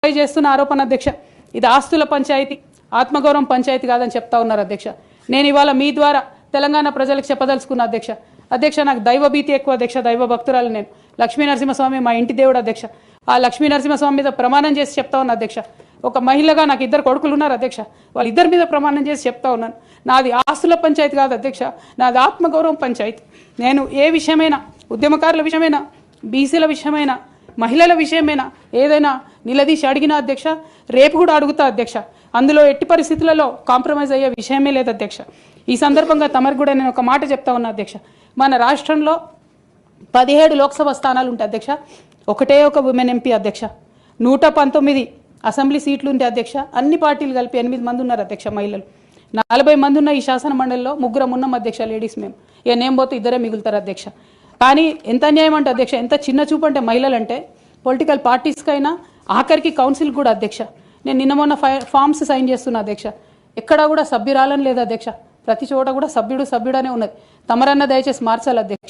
చేస్తున్న ఆరోపణ అధ్యక్ష, ఇది ఆస్తుల పంచాయతీ, ఆత్మగౌరవం పంచాయతీ కాదని చెప్తా ఉన్నారు అధ్యక్ష. నేను ఇవాళ మీ ద్వారా తెలంగాణ ప్రజలకు చెప్పదలుచుకున్న అధ్యక్ష నాకు దైవభీతి ఎక్కువ అధ్యక్ష, దైవ భక్తురాలు నేను. లక్ష్మీ నరసింహస్వామి మా ఇంటి దేవుడు అధ్యక్ష. ఆ లక్ష్మీ నరసింహస్వామి మీద ప్రమాణం చేసి చెప్తా ఉన్నా అధ్యక్ష. ఒక మహిళగా నాకు 2 కొడుకులు ఉన్నారు అధ్యక్ష, వాళ్ళిద్దరి మీద ప్రమాణం చేసి చెప్తా ఉన్నాను, నాది ఆస్తుల పంచాయతీ కాదు అధ్యక్ష, నాది ఆత్మగౌరవం పంచాయతీ. నేను ఏ విషయమైనా, ఉద్యమకారుల విషయమైనా, బీసీల విషయమైనా, మహిళల విషయమైనా ఏదైనా నిలదీసి అడిగిన అధ్యక్ష, రేపు కూడా అడుగుతా అధ్యక్ష. అందులో ఎట్టి పరిస్థితులలో కాంప్రమైజ్ అయ్యే విషయమే లేదు అధ్యక్ష. ఈ సందర్భంగా తమరికి కూడా నేను ఒక మాట చెప్తా ఉన్నా అధ్యక్ష. మన రాష్ట్రంలో 17 లోక్సభ స్థానాలు ఉంటాయి అధ్యక్ష, ఒకటే ఒక ఉమెన్ ఎంపీ అధ్యక్ష. 119 అసెంబ్లీ సీట్లు ఉంటాయి అధ్యక్ష. అన్ని పార్టీలు కలిపి 8 మంది ఉన్నారు అధ్యక్ష మహిళలు. 40 మంది ఉన్న ఈ శాసన మండలిలో 3 ఉన్నాం అధ్యక్ష లేడీస్. మేము ఇక నేను పోతే 2 మిగులుతారు అధ్యక్ష. కానీ ఎంత అన్యాయం అంటే అధ్యక్ష, ఎంత చిన్న చూపు అంటే మహిళలు అంటే, పొలిటికల్ పార్టీస్కైనా ఆఖరికి కౌన్సిల్ కూడా అధ్యక్ష. నేను నిన్న మొన్న ఫామ్స్ సైన్ చేస్తున్నా అధ్యక్ష, ఎక్కడా కూడా సభ్యురాలని లేదు అధ్యక్ష. ప్రతి చోట కూడా సభ్యుడు అనే ఉన్నది. తమరన్న దయచేసి మార్చాలి అధ్యక్ష.